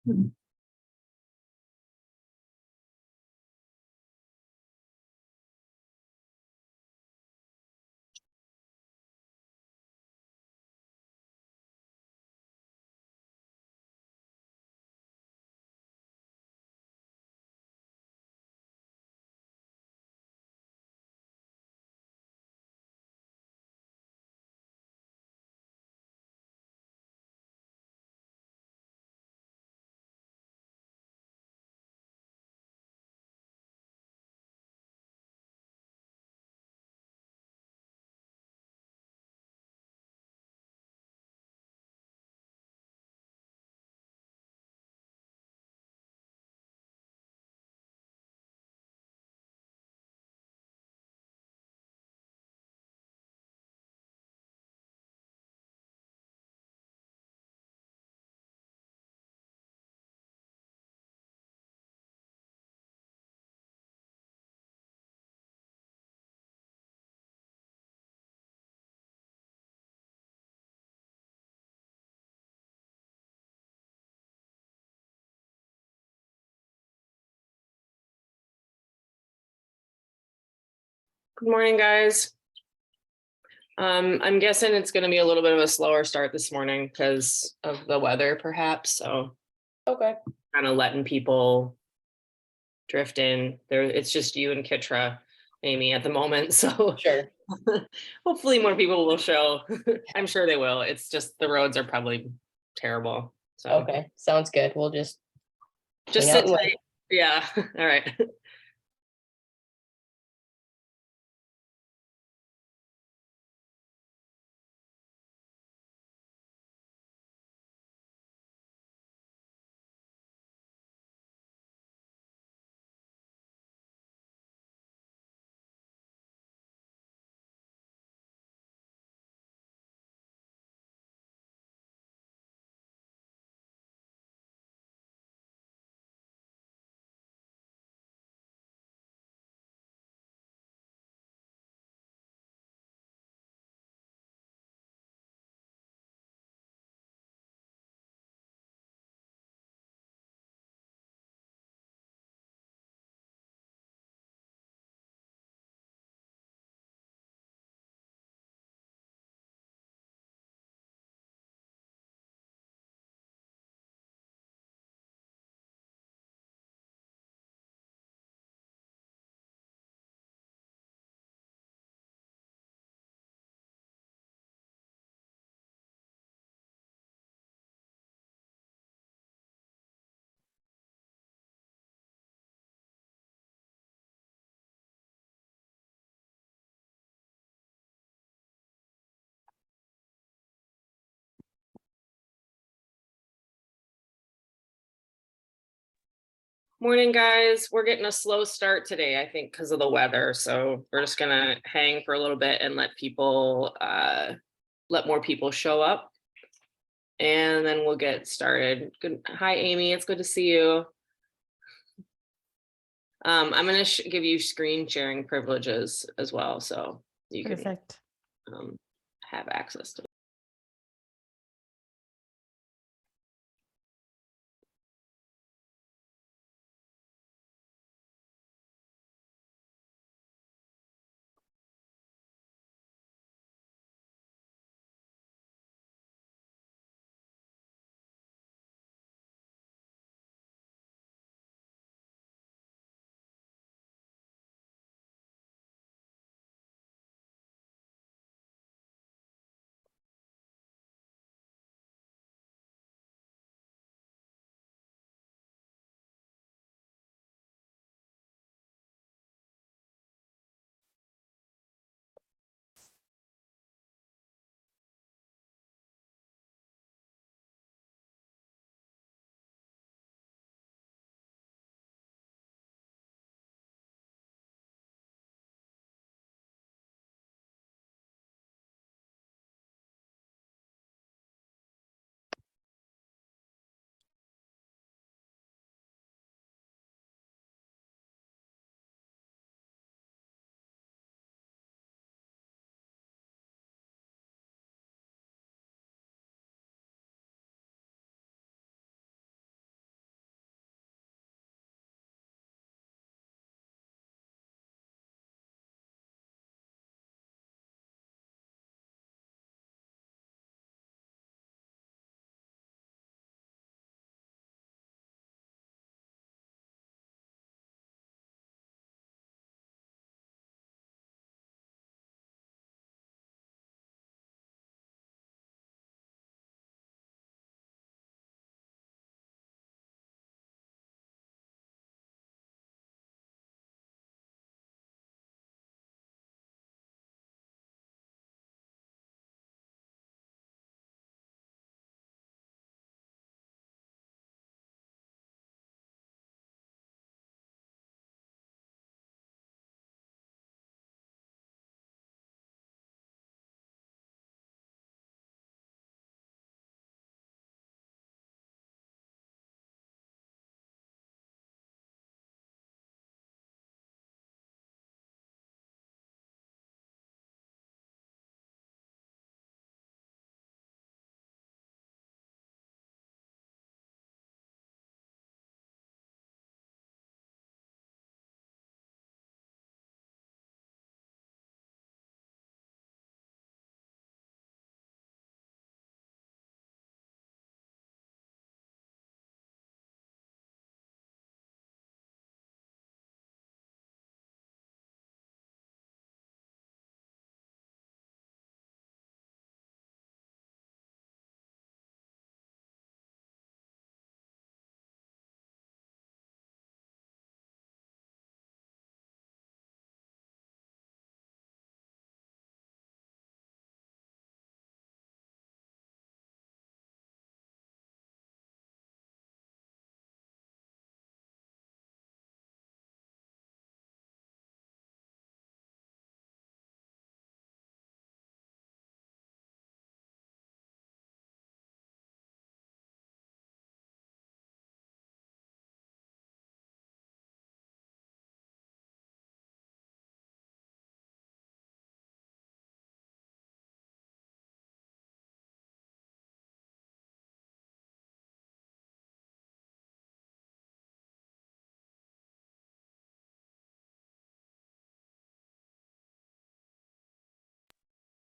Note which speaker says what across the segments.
Speaker 1: Good morning, guys. I'm guessing it's going to be a little bit of a slower start this morning because of the weather, perhaps. So,
Speaker 2: Okay.
Speaker 1: kind of letting people drift in. There, it's just you and Kitra, Amy, at the moment. So,
Speaker 2: Sure.
Speaker 1: hopefully, more people will show. I'm sure they will. It's just the roads are probably terrible. So,
Speaker 2: Okay. Sounds good. We'll just hang out
Speaker 1: sit
Speaker 2: and wait.
Speaker 1: tight. Yeah. All right. Morning, guys. We're getting a slow start today, I think, because of the weather. So we're just gonna hang for a little bit and let more people show up, and then we'll get started. Good. Hi, Amy. It's good to see you. I'm gonna give you screen sharing privileges as well, so you
Speaker 3: Perfect.
Speaker 1: can have access to.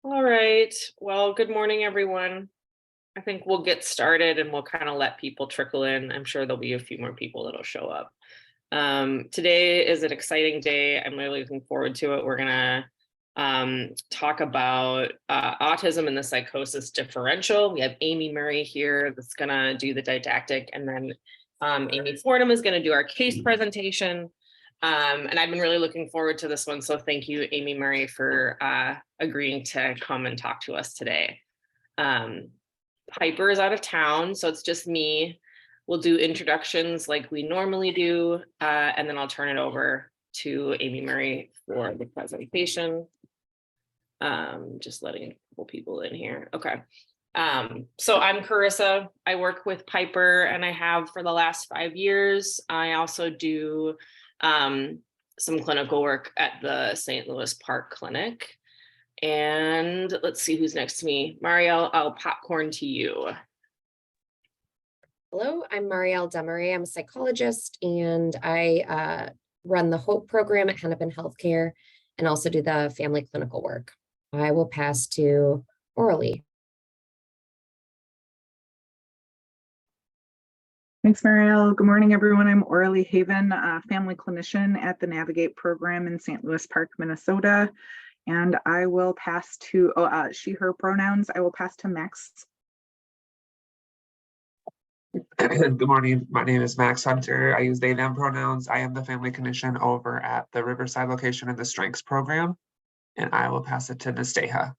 Speaker 1: All right. Well, good morning, everyone. I think we'll get started and we'll kind of let people trickle in. I'm sure there'll be a few more people that'll show up. Today is an exciting day. I'm really looking forward to it. We're going to talk about autism and the psychosis differential. We have Amy Murray here that's going to do the didactic, and then Amy Fordham is going to do our case presentation. And I've been really looking forward to this one. So thank you, Amy Murray, for agreeing to come and talk to us today. Piper is out of town, so it's just me. We'll do introductions like we normally do, and then I'll turn it over to Amy Murray for the presentation. Just letting a couple people in here. Okay. So I'm Carissa. I work with Piper and I have for the last 5 years. I also do some clinical work at the St. Louis Park Clinic. And let's see who's next to me. Marielle, I'll popcorn to you.
Speaker 3: Hello, I'm Marielle Demery. I'm a psychologist and I run the HOPE program at Hennepin Healthcare and also do the family clinical work. I will pass to Orly.
Speaker 4: Thanks, Marielle. Good morning, everyone. I'm Orly Haven, a family clinician at the Navigate program in St. Louis Park, Minnesota. And I will pass to she, her pronouns. I will pass to Max.
Speaker 5: Good morning. My name is Max Hunter. I use they, them pronouns. I am the family clinician over at the Riverside location in the Strengths program, and I will pass it to Nasteha.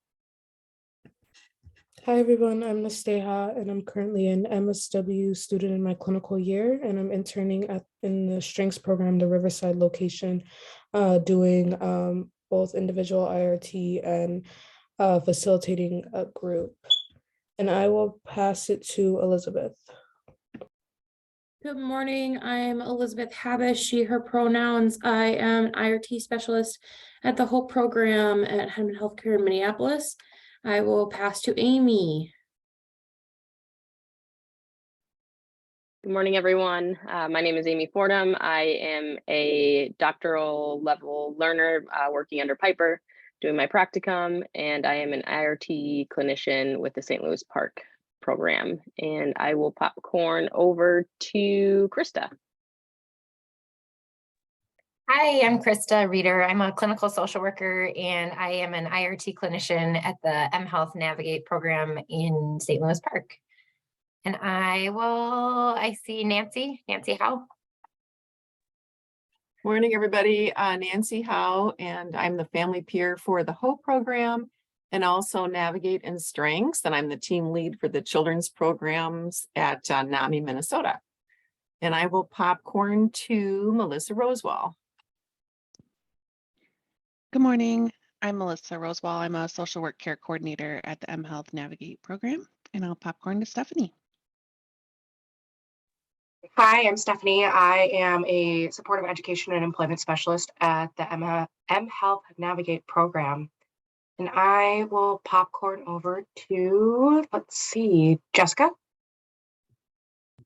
Speaker 6: Hi everyone, I'm Nasteha and I'm currently an MSW student in my clinical year, and I'm interning in the Strengths program, the Riverside location, doing both individual IRT and facilitating a group. And I will pass it to Elizabeth.
Speaker 7: Good morning, I'm Elizabeth Habish, she, her pronouns. I am an IRT specialist at the HOPE program at Hennepin Healthcare in Minneapolis. I will pass to Amy.
Speaker 2: Good morning, everyone. My name is Amy Fordham. I am a doctoral level learner working under Piper, doing my practicum, and I am an IRT clinician with the St. Louis Park program. And I will popcorn over to Krista.
Speaker 8: Hi, I'm Krista Reeder. I'm a clinical social worker and I am an IRT clinician at the mHealth Navigate program in St. Louis Park. And I see Nancy Howe.
Speaker 9: Morning, everybody. Nancy Howe, and I'm the family peer for the HOPE program and also Navigate and Strengths. And I'm the team lead for the children's programs at NAMI, Minnesota. And I will popcorn to Melissa Rosewall.
Speaker 10: Good morning. I'm Melissa Rosewall. I'm a social work care coordinator at the mHealth Navigate program, and I'll popcorn to Stephanie.
Speaker 11: Hi, I'm Stephanie. I am a supportive education and employment specialist at the mHealth Navigate program. And I will popcorn over to, let's see, Jessica.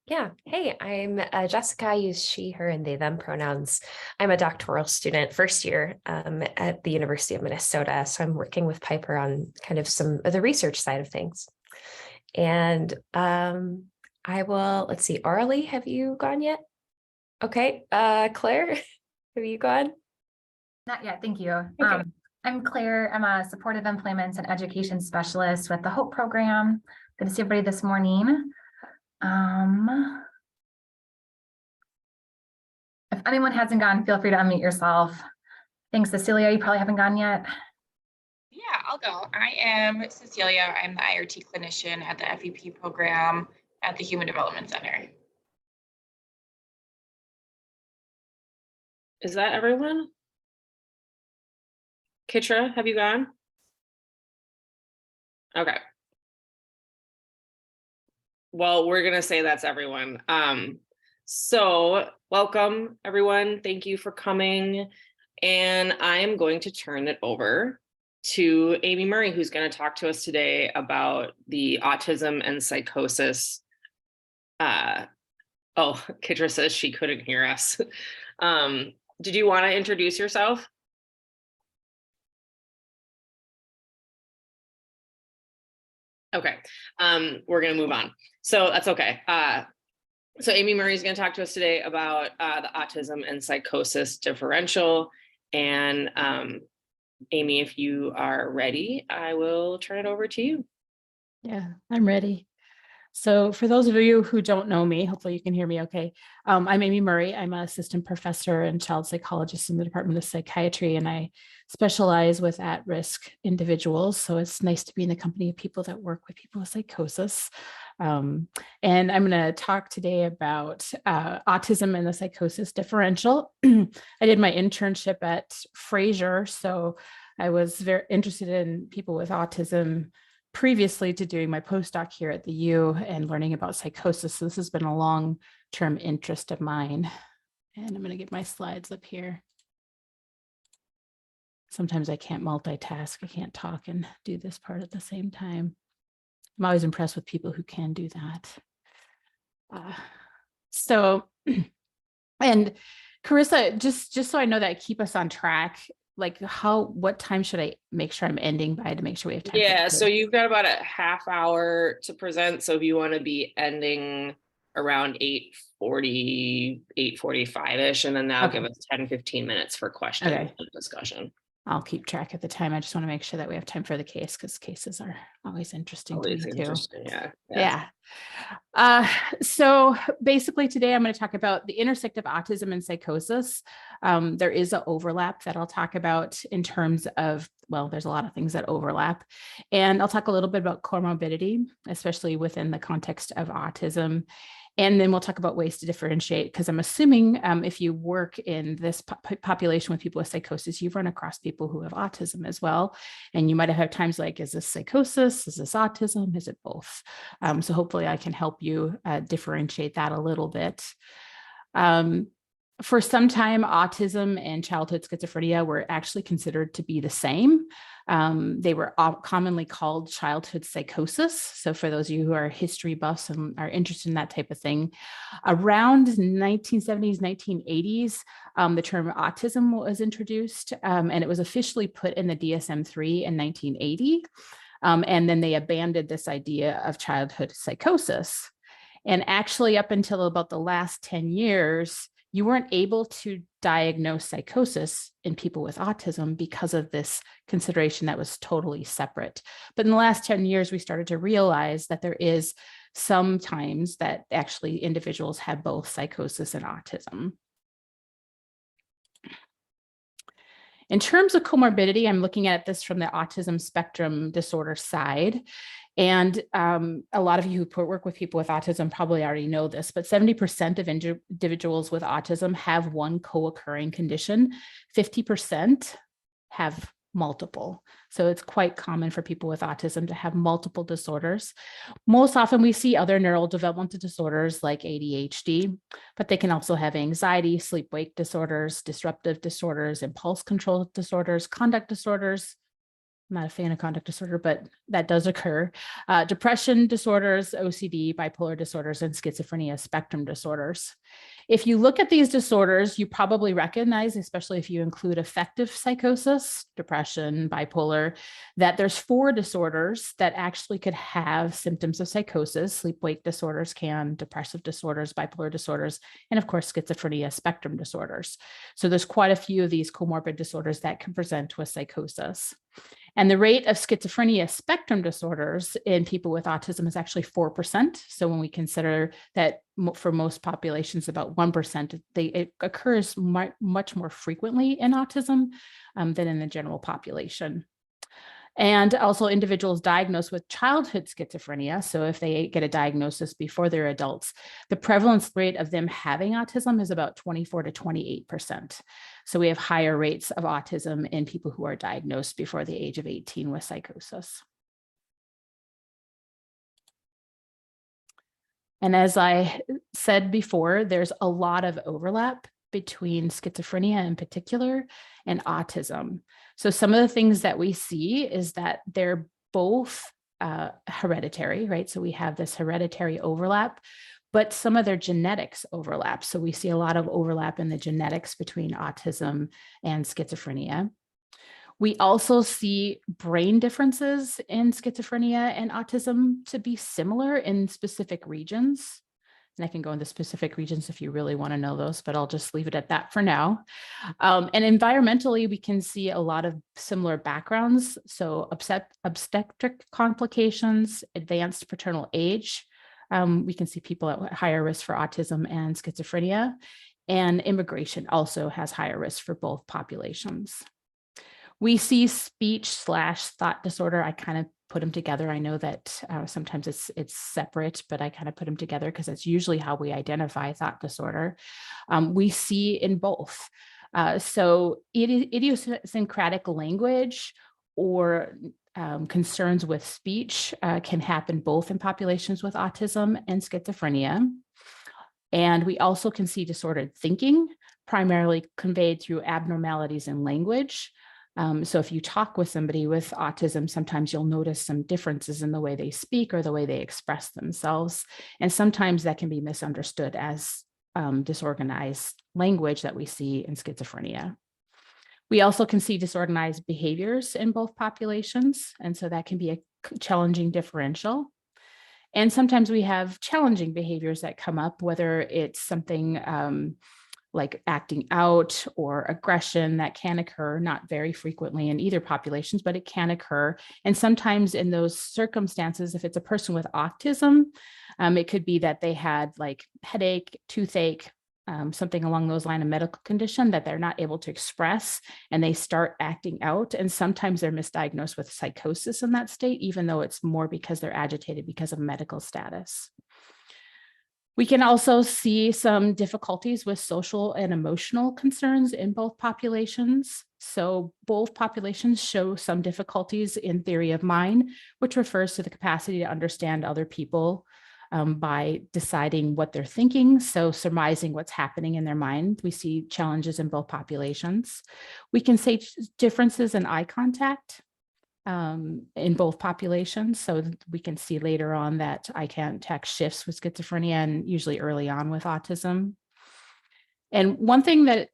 Speaker 3: Yeah. Hey, I'm Jessica. I use she, her, and they, them pronouns. I'm a doctoral student, first year at the University of Minnesota. So I'm working with Piper on kind of some of the research side of things. And I will, let's see, Orly, have you gone yet? Okay. Claire, have you gone?
Speaker 8: Not yet, thank you.
Speaker 3: Okay.
Speaker 8: I'm Claire. I'm a supportive employment and education specialist with the HOPE program. Good to see everybody this morning. If anyone hasn't gone, feel free to unmute yourself. Thanks, Cecilia. You probably haven't gone yet.
Speaker 12: Yeah, I'll go. I am Cecilia. I'm the IRT clinician at the FEP program at the Human Development Center.
Speaker 1: Is that everyone? Kitra, have you gone? Okay. Well, we're going to say that's everyone. So welcome, everyone. Thank you for coming. And I am going to turn it over to Amy Murray, who's going to talk to us today about the autism and psychosis. Oh, Kitra says she couldn't hear us. Did you want to introduce yourself? Okay, we're gonna move on. So that's okay. So Amy Murray is gonna talk to us today about the Autism and Psychosis Differential. And Amy, if you are ready, I will turn it over to you.
Speaker 13: Yeah, I'm ready. So for those of you who don't know me, hopefully you can hear me okay. I'm Amy Murray. I'm an assistant professor and child psychologist in the Department of Psychiatry, and I specialize with at-risk individuals. So it's nice to be in the company of people that work with people with psychosis. And I'm going to talk today about autism and the psychosis differential. I did my internship at Fraser, so I was very interested in people with autism previously to doing my postdoc here at the U and learning about psychosis. So this has been a long-term interest of mine. And I'm going to get my slides up here. Sometimes I can't multitask. I can't talk and do this part at the same time. I'm always impressed with people who can do that. And Carissa, just so I know that I keep us on track, like what time should I make sure I'm ending by to make sure we have time?
Speaker 1: Yeah, so you've got about a half hour to present. So if you want to be ending around 8:40, 8:45-ish, and then that'll give us 10-15 minutes for questions and discussion.
Speaker 13: I'll keep track at the time. I just want to make sure that we have time for the case because cases are always interesting to me too. Yeah. So basically today I'm going to talk about the intersect of autism and psychosis. There is an overlap that I'll talk about in terms of, well, there's a lot of things that overlap. And I'll talk a little bit about comorbidity, especially within the context of autism. And then we'll talk about ways to differentiate, because I'm assuming if you work in this population with people with psychosis, you've run across people who have autism as well. And you might have had times like, is this psychosis? Is this autism? Is it both? So hopefully I can help you differentiate that a little bit. For some time, autism and childhood schizophrenia were actually considered to be the same. They were commonly called childhood psychosis. So for those of you who are history buffs and are interested in that type of thing, around 1970s, 1980s, the term autism was introduced, and it was officially put in the DSM-3 in 1980. And then they abandoned this idea of childhood psychosis. And actually up until about the last 10 years, you weren't able to diagnose psychosis in people with autism because of this consideration that was totally separate. But in the last 10 years, we started to realize that there is sometimes that actually individuals have both psychosis and autism. In terms of comorbidity, I'm looking at this from the autism spectrum disorder side. And a lot of you who work with people with autism probably already know this, but 70% of individuals with autism have one co-occurring condition. 50% have multiple. So it's quite common for people with autism to have multiple disorders. Most often we see other neurodevelopmental disorders like ADHD, but they can also have anxiety, sleep-wake disorders, disruptive disorders, impulse control disorders, conduct disorders. I'm not a fan of conduct disorder, but that does occur. Depression disorders, OCD, bipolar disorders, and schizophrenia spectrum disorders. If you look at these disorders, you probably recognize, especially if you include affective psychosis, depression, bipolar, that there's 4 disorders that actually could have symptoms of psychosis. Sleep-wake disorders can, depressive disorders, bipolar disorders, and of course, schizophrenia spectrum disorders. So there's quite a few of these comorbid disorders that can present with psychosis. And the rate of schizophrenia spectrum disorders in people with autism is actually 4%. So when we consider that for most populations, about 1%, it occurs much more frequently in autism than in the general population. And also individuals diagnosed with childhood schizophrenia, so if they get a diagnosis before they're adults, the prevalence rate of them having autism is about 24 to 28%. So we have higher rates of autism in people who are diagnosed before the age of 18 with psychosis. And as I said before, there's a lot of overlap between schizophrenia in particular and autism. So some of the things that we see is that they're both hereditary, right? So we have this hereditary overlap, but some of their genetics overlap. So we see a lot of overlap in the genetics between autism and schizophrenia. We also see brain differences in schizophrenia and autism to be similar in specific regions. And I can go into specific regions if you really want to know those, but I'll just leave it at that for now. And environmentally, we can see a lot of similar backgrounds. So obstetric complications, advanced paternal age. We can see people at higher risk for autism and schizophrenia. And immigration also has higher risk for both populations. We see speech/thought disorder. I kind of put them together. I know that sometimes it's separate, but I kind of put them together because it's usually how we identify thought disorder. We see in both. So idiosyncratic language or concerns with speech can happen both in populations with autism and schizophrenia. And we also can see disordered thinking, primarily conveyed through abnormalities in language. So if you talk with somebody with autism, sometimes you'll notice some differences in the way they speak or the way they express themselves. And sometimes that can be misunderstood as disorganized language that we see in schizophrenia. We also can see disorganized behaviors in both populations. And so that can be a challenging differential. And sometimes we have challenging behaviors that come up, whether it's something like acting out or aggression that can occur, not very frequently in either populations, but it can occur. And sometimes in those circumstances, if it's a person with autism, it could be that they had like headache, toothache, something along those lines, of medical condition that they're not able to express, and they start acting out. And sometimes they're misdiagnosed with psychosis in that state, even though it's more because they're agitated because of medical status. We can also see some difficulties with social and emotional concerns in both populations. So both populations show some difficulties in theory of mind, which refers to the capacity to understand other people by deciding what they're thinking. So surmising what's happening in their mind. We see challenges in both populations. We can say differences in eye contact in both populations. So we can see later on that eye contact shifts with schizophrenia and usually early on with autism. And one thing that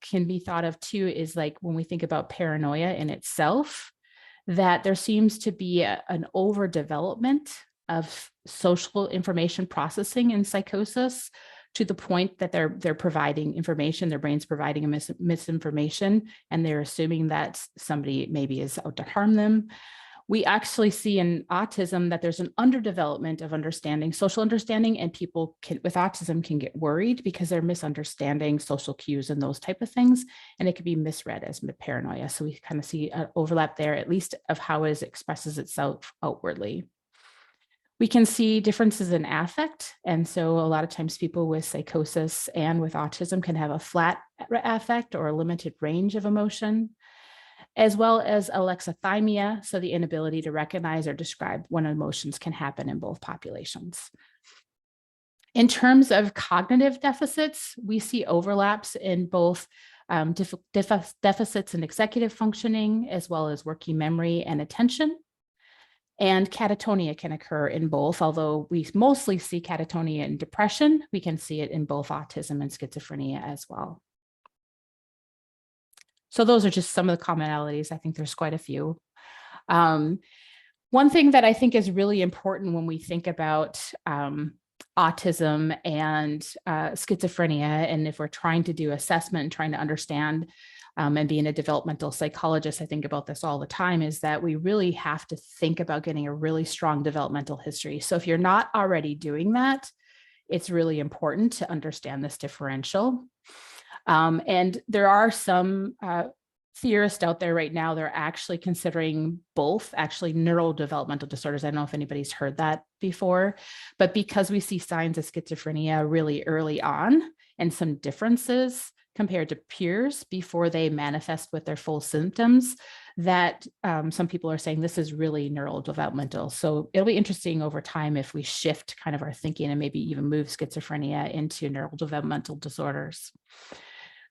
Speaker 13: can be thought of too is like when we think about paranoia in itself, that there seems to be an overdevelopment of social information processing in psychosis, to the point that they're providing information, their brain's providing a misinformation, and they're assuming that somebody maybe is out to harm them. We actually see in autism that there's an underdevelopment of understanding, social understanding, and people with autism can get worried because they're misunderstanding social cues and those type of things, and it could be misread as paranoia. So we kind of see an overlap there, at least of how it expresses itself outwardly. We can see differences in affect. And so a lot of times people with psychosis and with autism can have a flat affect or a limited range of emotion, as well as alexithymia, so the inability to recognize or describe when emotions can happen in both populations. In terms of cognitive deficits, we see overlaps in both deficits in executive functioning, as well as working memory and attention. And catatonia can occur in both, although we mostly see catatonia in depression. We can see it in both autism and schizophrenia as well. So those are just some of the commonalities. I think there's quite a few. One thing that I think is really important when we think about autism and schizophrenia, and if we're trying to do assessment and trying to understand and being a developmental psychologist, I think about this all the time, is that we really have to think about getting a really strong developmental history. So if you're not already doing that, it's really important to understand this differential. And there are some theorists out there right now, they're actually considering both actually neurodevelopmental disorders. I don't know if anybody's heard that before, but because we see signs of schizophrenia really early on and some differences compared to peers before they manifest with their full symptoms, that some people are saying this is really neurodevelopmental. So it'll be interesting over time if we shift kind of our thinking and maybe even move schizophrenia into neurodevelopmental disorders.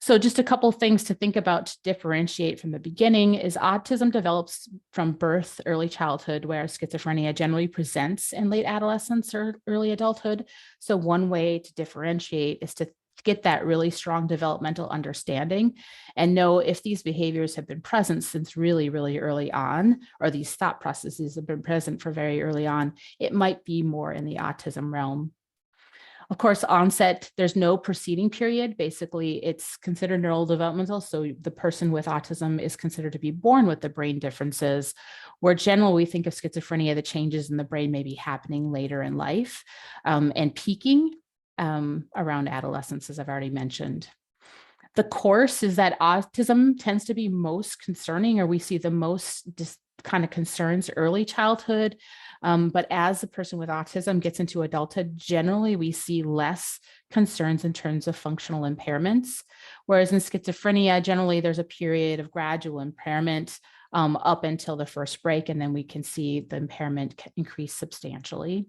Speaker 13: So just a couple of things to think about to differentiate from the beginning is autism develops from birth, early childhood, whereas schizophrenia generally presents in late adolescence or early adulthood. So one way to differentiate is to get that really strong developmental understanding and know if these behaviors have been present since really, really early on, or these thought processes have been present for very early on, it might be more in the autism realm. Of course, onset, there's no preceding period. Basically, it's considered neurodevelopmental. So the person with autism is considered to be born with the brain differences, where generally we think of schizophrenia, the changes in the brain may be happening later in life and peaking around adolescence, as I've already mentioned. The course is that autism tends to be most concerning, or we see the most kind of concerns early childhood. But as the person with autism gets into adulthood, generally we see less concerns in terms of functional impairments. Whereas in schizophrenia, generally there's a period of gradual impairment up until the first break, and then we can see the impairment increase substantially.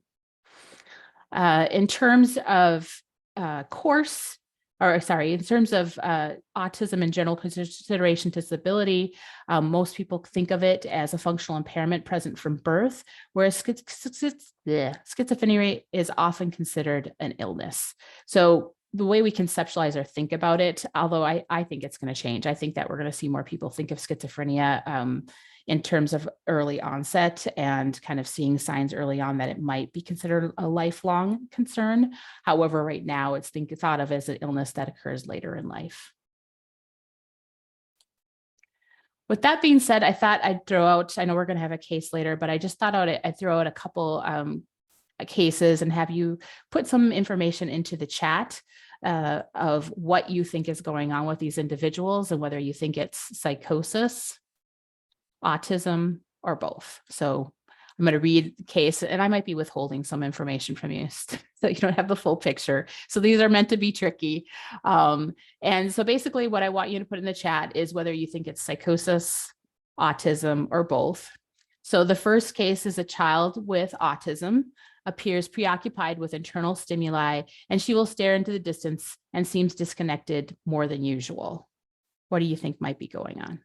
Speaker 13: In terms of course, in terms of autism and general consideration disability, most people think of it as a functional impairment present from birth, whereas schizophrenia is often considered an illness. So the way we conceptualize or think about it, although I think it's going to change, I think that we're going to see more people think of schizophrenia in terms of early onset and kind of seeing signs early on that it might be considered a lifelong concern. However, right now it's thought of as an illness that occurs later in life. With that being said, I thought I'd throw out, I know we're going to have a case later, but I just thought I'd throw out a couple cases and have you put some information into the chat of what you think is going on with these individuals and whether you think it's psychosis, autism, or both. So I'm going to read the case, and I might be withholding some information from you so you don't have the full picture. So these are meant to be tricky. And so basically what I want you to put in the chat is whether you think it's psychosis, autism, or both. So the first case is a child with autism appears preoccupied with internal stimuli, and she will stare into the distance and seems disconnected more than usual. What do you think might be going on?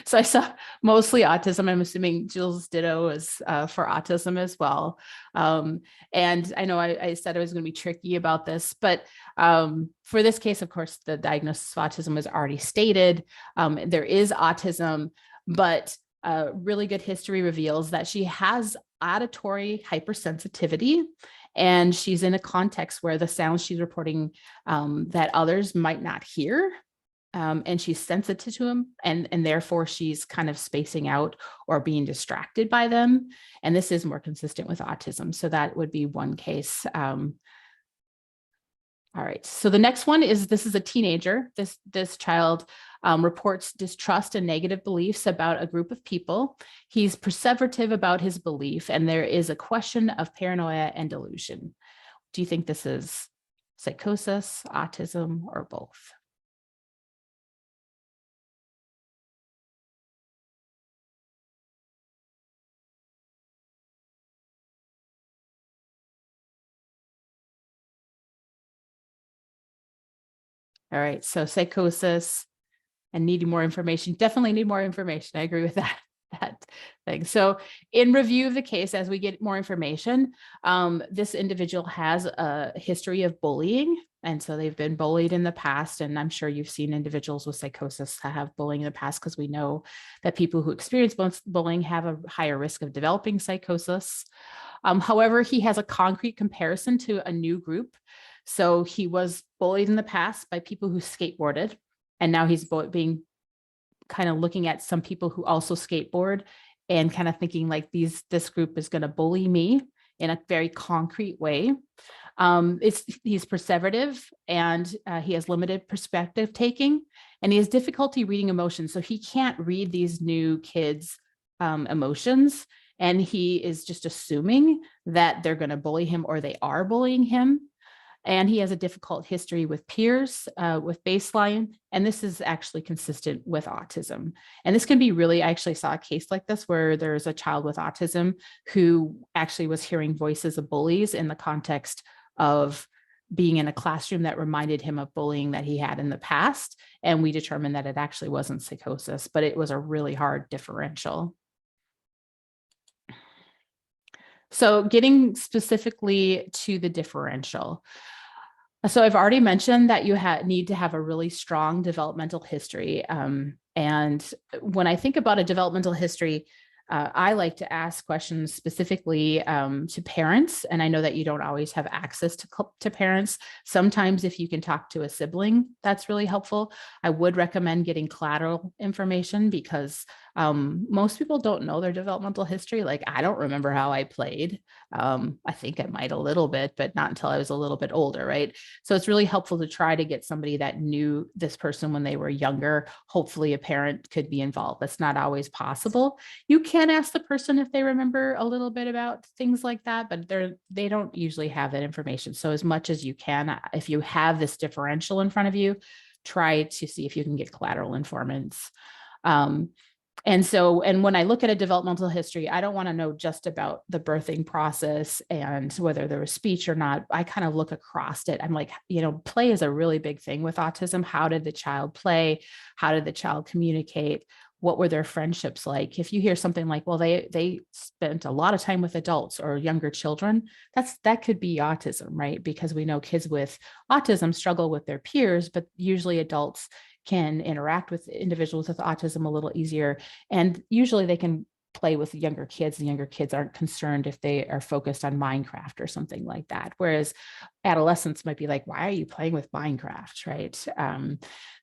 Speaker 13: So I saw mostly autism. I'm assuming Jill's ditto is for autism as well. And I know I said I was going to be tricky about this, but for this case, of course, the diagnosis of autism was already stated. There is autism, but really good history reveals that she has auditory hypersensitivity. And she's in a context where the sounds she's reporting that others might not hear. And she's sensitive to them, and therefore she's kind of spacing out or being distracted by them. And this is more consistent with autism. So that would be one case. All right. So the next one is, this is a teenager. This child reports distrust and negative beliefs about a group of people. He's perseverative about his belief, and there is a question of paranoia and delusion. Do you think this is psychosis, autism, or both? All right, so psychosis and needing more information, definitely need more information. I agree with that thing. So in review of the case, as we get more information, this individual has a history of bullying. And so they've been bullied in the past. And I'm sure you've seen individuals with psychosis that have bullying in the past, because we know that people who experience bullying have a higher risk of developing psychosis. However, he has a concrete comparison to a new group. So he was bullied in the past by people who skateboarded, and now he's being kind of looking at some people who also skateboard and kind of thinking like this group is going to bully me in a very concrete way. He's perseverative, and he has limited perspective taking, and he has difficulty reading emotions. So he can't read these new kids' emotions, and he is just assuming that they're going to bully him or they are bullying him. And he has a difficult history with peers, with baseline. And this is actually consistent with autism. And this can be really, I actually saw a case like this where there's a child with autism who actually was hearing voices of bullies in the context of being in a classroom that reminded him of bullying that he had in the past. And we determined that it actually wasn't psychosis, but it was a really hard differential. So getting specifically to the differential. So I've already mentioned that you need to have a really strong developmental history. And when I think about a developmental history, I like to ask questions specifically to parents. And I know that you don't always have access to parents. Sometimes if you can talk to a sibling, that's really helpful. I would recommend getting collateral information because most people don't know their developmental history. Like, I don't remember how I played. I think I might a little bit, but not until I was a little bit older, right? So it's really helpful to try to get somebody that knew this person when they were younger. Hopefully a parent could be involved. That's not always possible. You can ask the person if they remember a little bit about things like that, but they don't usually have that information. So as much as you can, if you have this differential in front of you, try to see if you can get collateral informants. And when I look at a developmental history, I don't want to know just about the birthing process and whether there was speech or not. I kind of look across it. I'm like, play is a really big thing with autism. How did the child play? How did the child communicate? What were their friendships like? If you hear something like, well, they spent a lot of time with adults or younger children, that could be autism, right? Because we know kids with autism struggle with their peers, but usually adults can interact with individuals with autism a little easier. And usually they can play with younger kids. The younger kids aren't concerned if they are focused on Minecraft or something like that. Whereas adolescents might be like, why are you playing with Minecraft, right?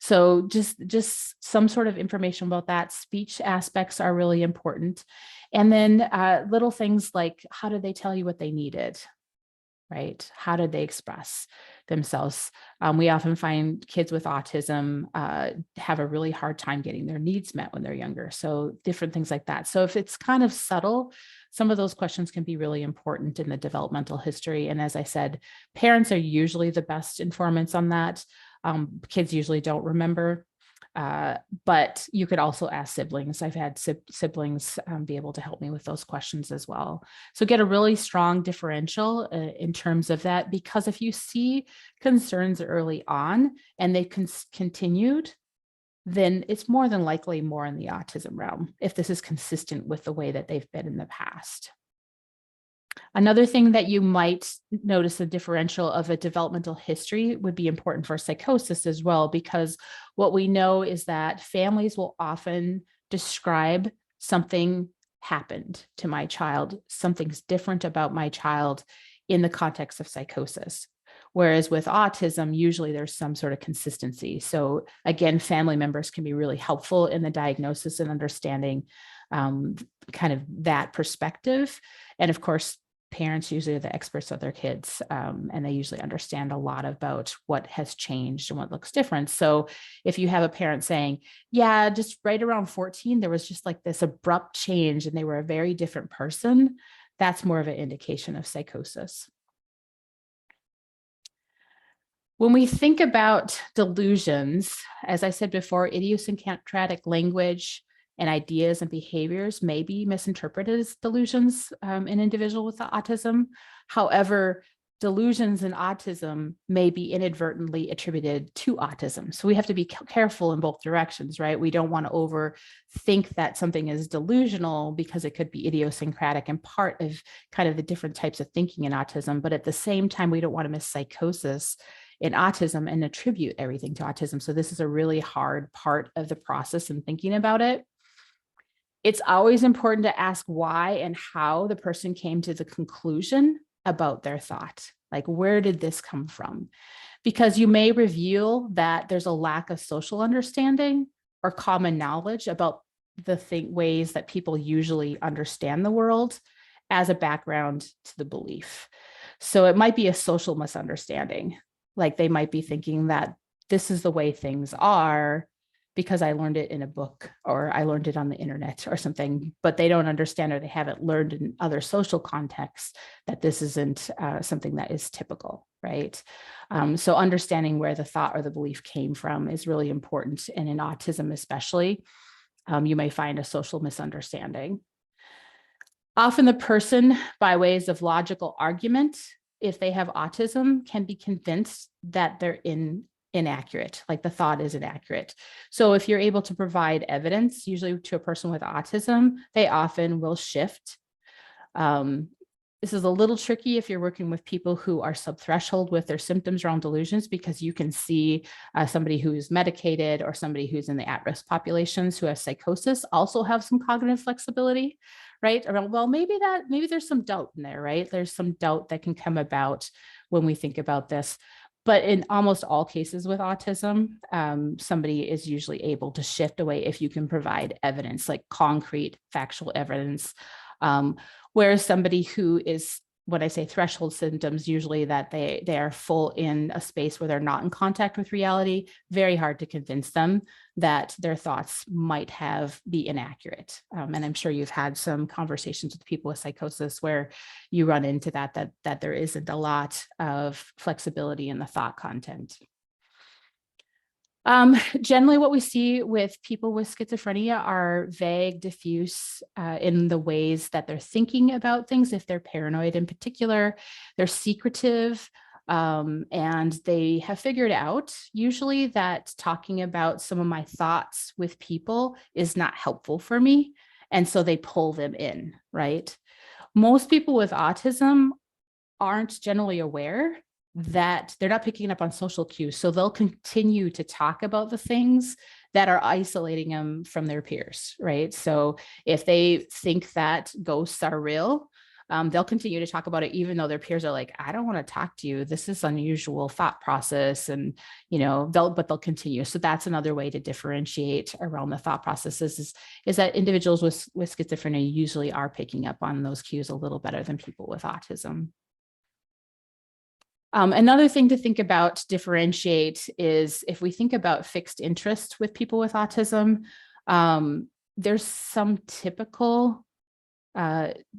Speaker 13: So just some sort of information about that. Speech aspects are really important. And then little things like, how did they tell you what they needed? Right? How did they express themselves? We often find kids with autism have a really hard time getting their needs met when they're younger. So different things like that. So if it's kind of subtle, some of those questions can be really important in the developmental history. And as I said, parents are usually the best informants on that. Kids usually don't remember. But you could also ask siblings. I've had siblings be able to help me with those questions as well. So get a really strong differential in terms of that, because if you see concerns early on and they continued, then it's more than likely more in the autism realm if this is consistent with the way that they've been in the past. Another thing that you might notice the differential of a developmental history would be important for psychosis as well, because what we know is that families will often describe something happened to my child, something's different about my child in the context of psychosis. Whereas with autism, usually there's some sort of consistency. So again, family members can be really helpful in the diagnosis and understanding kind of that perspective. And of course, parents usually are the experts of their kids, and they usually understand a lot about what has changed and what looks different. So if you have a parent saying, yeah, just right around 14, there was just like this abrupt change and they were a very different person, that's more of an indication of psychosis. When we think about delusions, as I said before, idiosyncratic language and ideas and behaviors may be misinterpreted as delusions in individuals with autism. However, delusions in autism may be inadvertently attributed to autism. So we have to be careful in both directions, right? We don't want to overthink that something is delusional because it could be idiosyncratic and part of kind of the different types of thinking in autism. But at the same time, we don't want to miss psychosis in autism and attribute everything to autism. So this is a really hard part of the process in thinking about it. It's always important to ask why and how the person came to the conclusion about their thought. Like, where did this come from? Because you may reveal that there's a lack of social understanding or common knowledge about the ways that people usually understand the world as a background to the belief. So it might be a social misunderstanding. Like they might be thinking that this is the way things are because I learned it in a book or I learned it on the internet or something, but they don't understand or they haven't learned in other social contexts that this isn't something that is typical, right? So understanding where the thought or the belief came from is really important. And in autism especially, you may find a social misunderstanding. Often the person, by ways of logical argument, if they have autism, can be convinced that they're inaccurate, like the thought is inaccurate. So if you're able to provide evidence, usually to a person with autism, they often will shift. This is a little tricky if you're working with people who are subthreshold with their symptoms around delusions, because you can see somebody who is medicated or somebody who's in the at-risk populations who have psychosis also have some cognitive flexibility, right? Around, well, maybe there's some doubt in there, right? There's some doubt that can come about when we think about this. But in almost all cases with autism, somebody is usually able to shift away if you can provide evidence, like concrete, factual evidence. Whereas somebody who is, when I say threshold symptoms, usually that they are full in a space where they're not in contact with reality, very hard to convince them that their thoughts might be inaccurate. And I'm sure you've had some conversations with people with psychosis where you run into that there isn't a lot of flexibility in the thought content. Generally, what we see with people with schizophrenia are vague, diffuse in the ways that they're thinking about things. If they're paranoid in particular, they're secretive, and they have figured out usually that talking about some of my thoughts with people is not helpful for me. And so they pull them in, right? Most people with autism aren't generally aware that they're not picking up on social cues. So they'll continue to talk about the things that are isolating them from their peers, right? So if they think that ghosts are real, they'll continue to talk about it, even though their peers are like, I don't want to talk to you. This is unusual thought process. And, but they'll continue. So that's another way to differentiate around the thought processes is that individuals with schizophrenia usually are picking up on those cues a little better than people with autism. Another thing to think about to differentiate is if we think about fixed interest with people with autism, there's some typical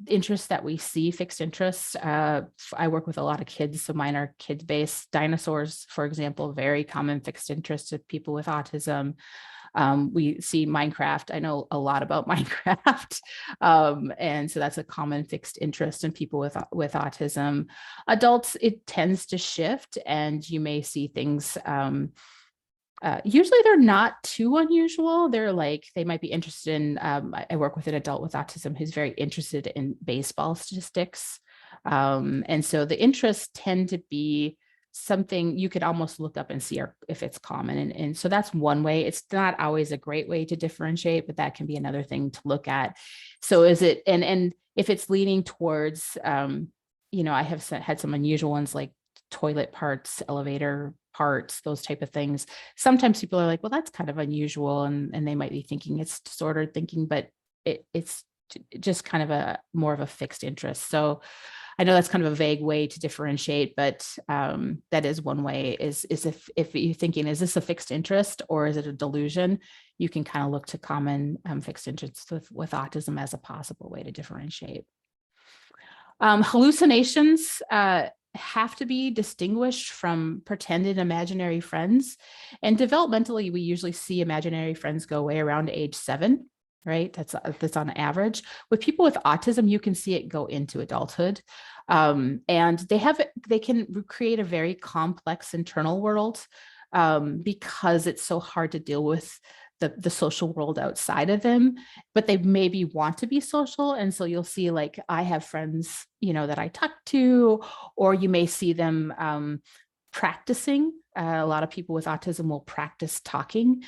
Speaker 13: interests that we see, fixed interests. I work with a lot of kids, so mine are kid-based. Dinosaurs, for example, very common fixed interest with people with autism. We see Minecraft. I know a lot about Minecraft. And so that's a common fixed interest in people with autism. Adults, it tends to shift, and you may see things, usually they're not too unusual. They might be interested in, I work with an adult with autism who's very interested in baseball statistics. And so the interests tend to be something you could almost look up and see if it's common. And so that's one way. It's not always a great way to differentiate, but that can be another thing to look at. So is it, and if it's leaning towards, I have had some unusual ones like toilet parts, elevator parts, those type of things. Sometimes people are like, well, that's kind of unusual. And they might be thinking it's disordered thinking, but it's just kind of more of a fixed interest. So I know that's kind of a vague way to differentiate, but that is one way is if you're thinking, is this a fixed interest or is it a delusion? You can kind of look to common fixed interests with autism as a possible way to differentiate. Hallucinations have to be distinguished from pretended imaginary friends. And developmentally, we usually see imaginary friends go away around age 7. Right? That's on average. With people with autism, you can see it go into adulthood. And they can create a very complex internal world because it's so hard to deal with the social world outside of them, but they maybe want to be social. And so you'll see, like, I have friends, that I talk to, or you may see them practicing. A lot of people with autism will practice talking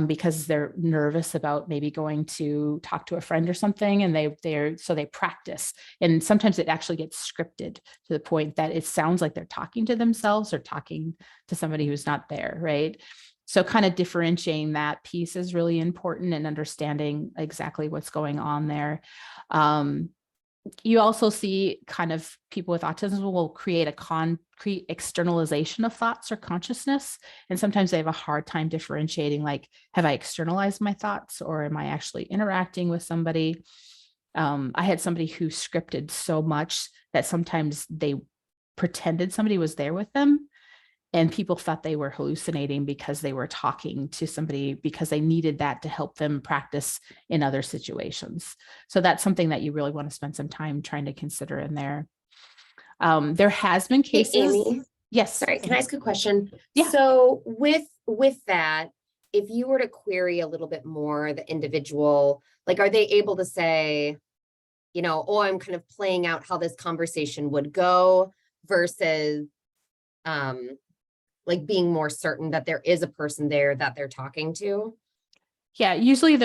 Speaker 13: because they're nervous about maybe going to talk to a friend or something, and they practice. And sometimes it actually gets scripted to the point that it sounds like they're talking to themselves or talking to somebody who's not there, right? So kind of differentiating that piece is really important and understanding exactly what's going on there. You also see kind of people with autism will create a concrete externalization of thoughts or consciousness. And sometimes they have a hard time differentiating, like, have I externalized my thoughts or am I actually interacting with somebody? I had somebody who scripted so much that sometimes they pretended somebody was there with them. And people thought they were hallucinating because they were talking to somebody because they needed that to help them practice in other situations. So that's something that you really want to spend some time trying to consider in there. There has been
Speaker 14: Hey,
Speaker 13: cases.
Speaker 14: Amy.
Speaker 13: Yes.
Speaker 14: Sorry, can I ask a question?
Speaker 13: Yeah.
Speaker 14: So with that, if you were to query a little bit more the individual, like, are they able to say, you know, oh, I'm kind of playing out how this conversation would go versus like being more certain that there is a person there that they're talking to?
Speaker 13: Yeah, usually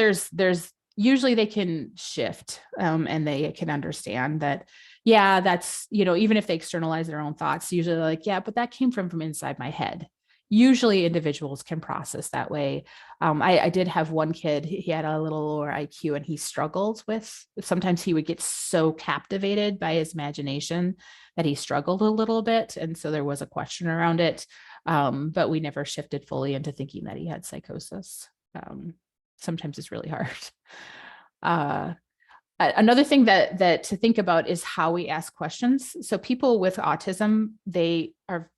Speaker 13: usually they can shift and they can understand that, yeah, that's, you know, even if they externalize their own thoughts, usually they're like, yeah, but that came from inside my head. Usually individuals can process that way. I did have one kid, he had a little lower IQ and he struggled with, sometimes he would get so captivated by his imagination that he struggled a little bit. And so there was a question around it, but we never shifted fully into thinking that he had psychosis. Sometimes it's really hard. Another thing that to think about is how we ask questions. So people with autism, they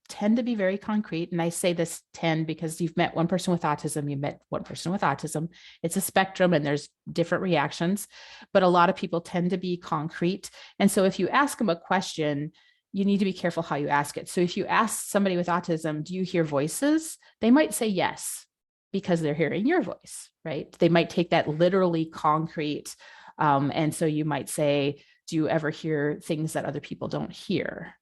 Speaker 13: tend to be very concrete. And I say this tend because you've met one person with autism, you met one person with autism. It's a spectrum and there's different reactions, but a lot of people tend to be concrete. And so if you ask them a question, you need to be careful how you ask it. So if you ask somebody with autism, do you hear voices? They might say yes, because they're hearing your voice, right? They might take that literally concrete. And so you might say, do you ever hear things that other people don't hear?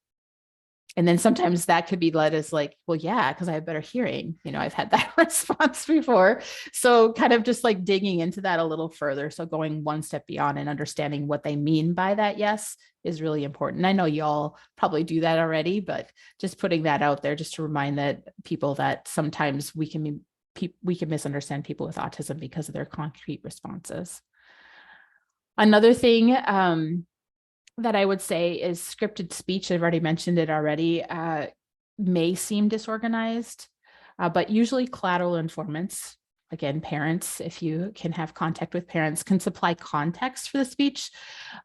Speaker 13: And then sometimes that could be led as like, well, yeah, because I have better hearing. You know, I've had that response before. So kind of just like digging into that a little further. So going one step beyond and understanding what they mean by that yes is really important. I know y'all probably do that already, but just putting that out there just to remind that people that sometimes we can misunderstand people with autism because of their concrete responses. Another thing that I would say is scripted speech. I've already mentioned it already, may seem disorganized, but usually collateral informants, again, parents, if you can have contact with parents, can supply context for the speech.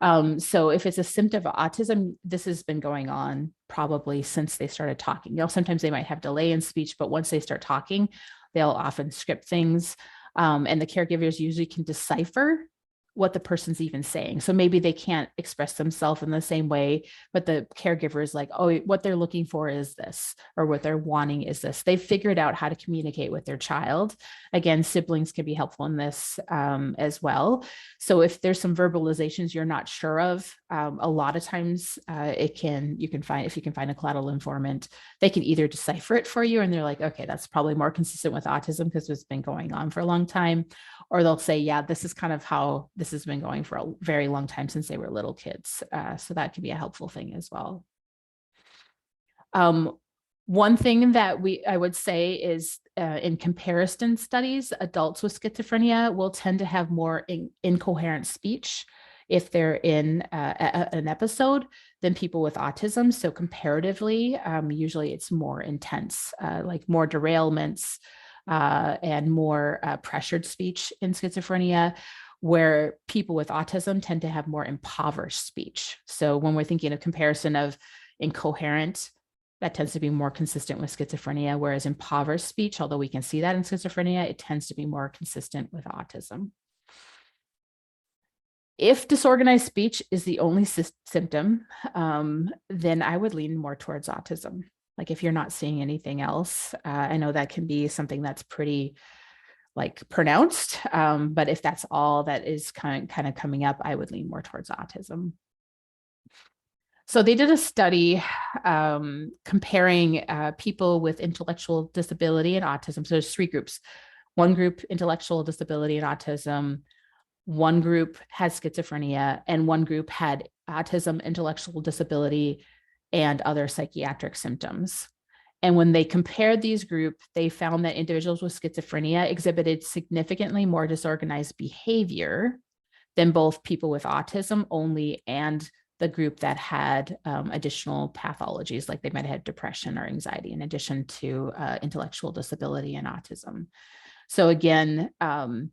Speaker 13: So if it's a symptom of autism, this has been going on probably since they started talking. You know, sometimes they might have delay in speech, but once they start talking, they'll often script things, and the caregivers usually can decipher what the person's even saying. So maybe they can't express themselves in the same way, but the caregiver is like, oh, what they're looking for is this, or what they're wanting is this. They've figured out how to communicate with their child. Again, siblings can be helpful in this as well. So if there's some verbalizations you're not sure of, a lot of times if you can find a collateral informant, they can either decipher it for you and they're like, okay, that's probably more consistent with autism because it's been going on for a long time. Or they'll say, yeah, this is kind of how this has been going for a very long time since they were little kids. So that can be a helpful thing as well. One thing that I would say is in comparison studies, adults with schizophrenia will tend to have more incoherent speech if they're in an episode than people with autism. So comparatively, usually it's more intense, like more derailments, and more pressured speech in schizophrenia, where people with autism tend to have more impoverished speech. So when we're thinking of comparison of incoherent, that tends to be more consistent with schizophrenia, whereas impoverished speech, although we can see that in schizophrenia, it tends to be more consistent with autism. If disorganized speech is the only symptom, then I would lean more towards autism. Like if you're not seeing anything else, I know that can be something that's pretty like pronounced, but if that's all that is kind of coming up, I would lean more towards autism. So they did a study comparing people with intellectual disability and autism. So there's 3 groups. One group, intellectual disability and autism. One group had schizophrenia, and one group had autism, intellectual disability, and other psychiatric symptoms. And when they compared these groups, they found that individuals with schizophrenia exhibited significantly more disorganized behavior than both people with autism only and the group that had additional pathologies, like they might have had depression or anxiety in addition to intellectual disability and autism. So again, when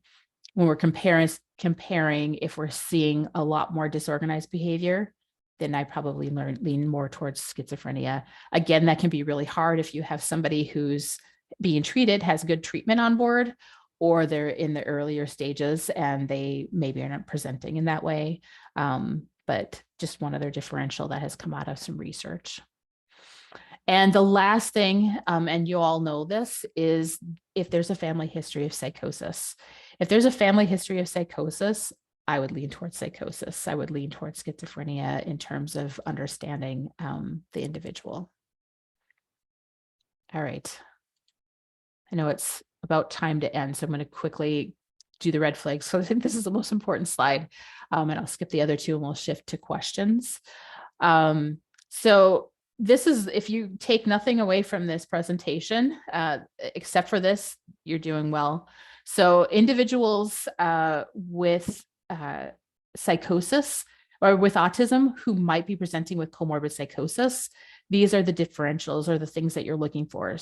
Speaker 13: we're comparing, if we're seeing a lot more disorganized behavior, then I probably lean more towards schizophrenia. Again, that can be really hard if you have somebody who's being treated, has good treatment on board, or they're in the earlier stages and they maybe are not presenting in that way. but just one other differential that has come out of some research. And the last thing, and you all know this, is if there's a family history of psychosis. If there's a family history of psychosis, I would lean towards psychosis. I would lean towards schizophrenia in terms of understanding the individual. All right. I know it's about time to end, so I'm going to quickly do the red flags. So I think this is the most important slide, and I'll skip the other two and we'll shift to questions. So this is, if you take nothing away from this presentation, except for this, you're doing well. So individuals with psychosis or with autism who might be presenting with comorbid psychosis, these are the differentials or the things that you're looking for.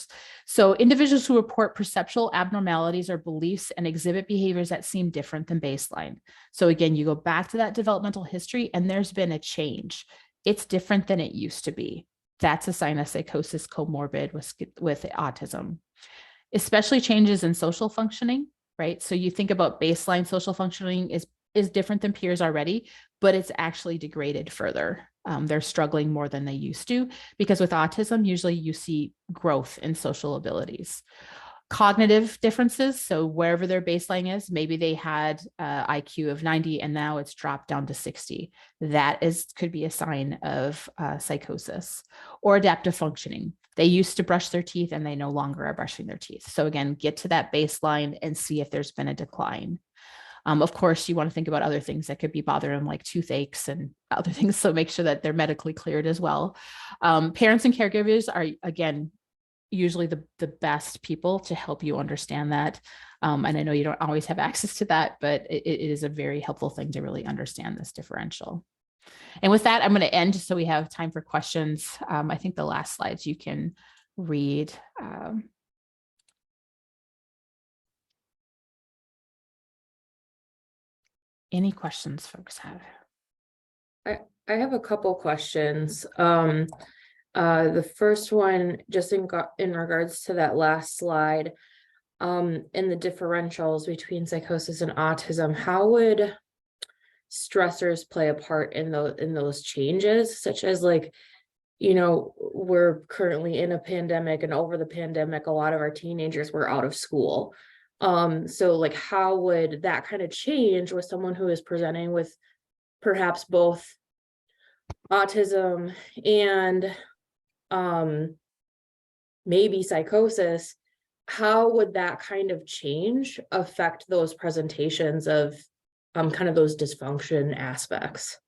Speaker 13: So individuals who report perceptual abnormalities or beliefs and exhibit behaviors that seem different than baseline. So again, you go back to that developmental history and there's been a change. It's different than it used to be. That's a sign of psychosis comorbid with autism. Especially changes in social functioning, right? So you think about baseline social functioning is different than peers already, but it's actually degraded further. They're struggling more than they used to, because with autism, usually you see growth in social abilities. Cognitive differences, so wherever their baseline is, maybe they had IQ of 90 and now it's dropped down to 60. That could be a sign of psychosis. Or adaptive functioning. They used to brush their teeth and they no longer are brushing their teeth. So again, get to that baseline and see if there's been a decline. Of course, you want to think about other things that could be bothering them, like toothaches and other things. So make sure that they're medically cleared as well. Parents and caregivers are, again, usually the best people to help you understand that. And I know you don't always have access to that, but it is a very helpful thing to really understand this differential. And with that, I'm going to end just so we have time for questions. I think the last slides you can read. Any questions folks have?
Speaker 7: I have a couple questions. The first one, just in regards to that last slide, in the differentials between psychosis and autism, how would stressors play a part in those changes, such as, like, you know, we're currently in a pandemic, and over the pandemic, a lot of our teenagers were out of school. So like, how would that kind of change with someone who is presenting with perhaps both autism and maybe psychosis? How would that kind of change affect those presentations of kind of those dysfunction aspects?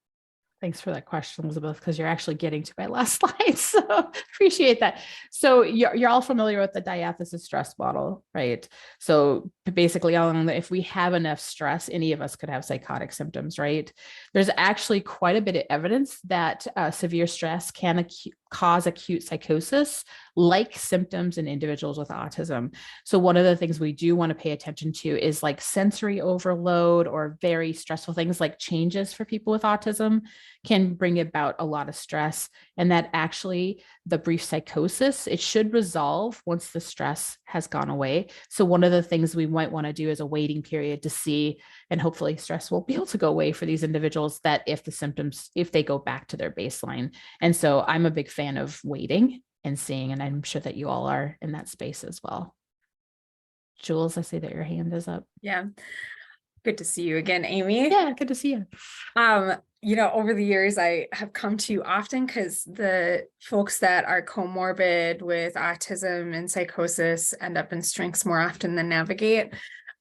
Speaker 13: Thanks for that question, Elizabeth, because you're actually getting to my last slide. So appreciate that. So you're all familiar with the diathesis stress model, right? So basically, if we have enough stress, any of us could have psychotic symptoms, right? There's actually quite a bit of evidence that severe stress can cause acute psychosis, like symptoms in individuals with autism. So one of the things we do want to pay attention to is like sensory overload or very stressful things like changes for people with autism can bring about a lot of stress. And that actually the brief psychosis, it should resolve once the stress has gone away. So one of the things we might want to do is a waiting period to see, and hopefully stress will be able to go away for these individuals, that if the symptoms, if they go back to their baseline. And so I'm a big fan of waiting and seeing, and I'm sure that you all are in that space as well. Jules, I see that your hand is up.
Speaker 15: Yeah. Good to see you again, Amy.
Speaker 13: Yeah, good to see you.
Speaker 15: You know, over the years, I have come to you often because the folks that are comorbid with autism and psychosis end up in strengths more often than navigate.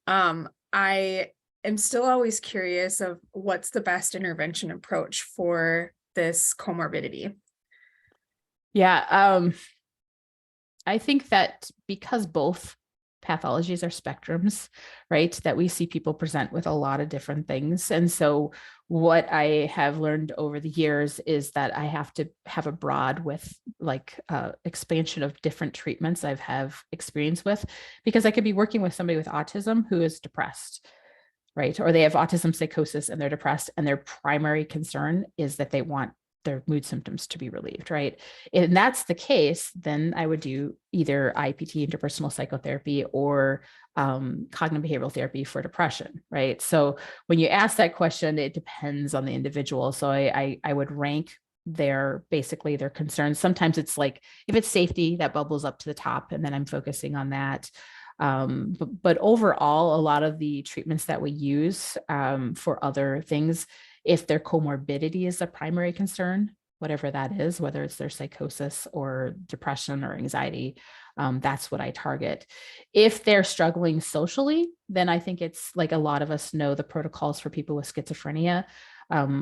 Speaker 15: I am still always curious of what's the best intervention approach for this comorbidity.
Speaker 13: Yeah, I think that because both pathologies are spectrums, right, that we see people present with a lot of different things. And so what I have learned over the years is that I have to have a broad with like expansion of different treatments I've have experience with, because I could be working with somebody with autism who is depressed, right? Or they have autism psychosis and they're depressed, and their primary concern is that they want their mood symptoms to be relieved, right? And that's the case, then I would do either IPT, interpersonal psychotherapy, or cognitive behavioral therapy for depression, right? So when you ask that question, it depends on the individual. So I would rank basically their concerns. Sometimes it's like, if it's safety, that bubbles up to the top, and then I'm focusing on that. But overall, a lot of the treatments that we use for other things, if their comorbidity is a primary concern, whatever that is, whether it's their psychosis or depression or anxiety, that's what I target. If they're struggling socially, then I think it's like a lot of us know the protocols for people with schizophrenia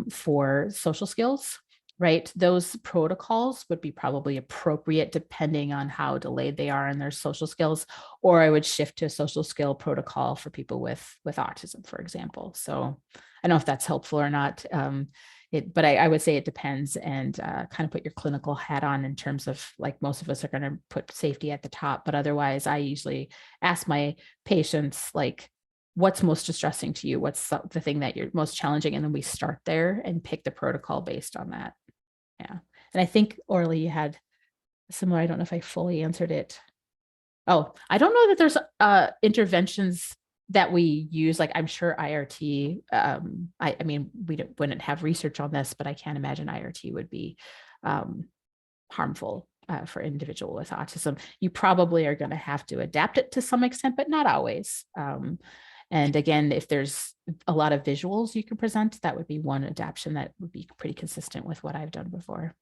Speaker 13: for social skills, right? Those protocols would be probably appropriate depending on how delayed they are in their social skills, or I would shift to a social skill protocol for people with autism, for example. So I don't know if that's helpful or not, but I would say it depends, and kind of put your clinical hat on in terms of, like, most of us are going to put safety at the top, but otherwise I usually ask my patients, like, what's most distressing to you? What's the thing that you're most challenging? And then we start there and pick the protocol based on that. Yeah. And I think, Orly, you had similar, I don't know if I fully answered it. Oh, I don't know that there's interventions that we use. Like, I'm sure IRT, I mean, wouldn't have research on this, but I can't imagine IRT would be harmful for an individual with autism. You probably are going to have to adapt it to some extent, but not always. And again, if there's a lot of visuals you can present, that would be one adaptation that would be pretty consistent with what I've done before.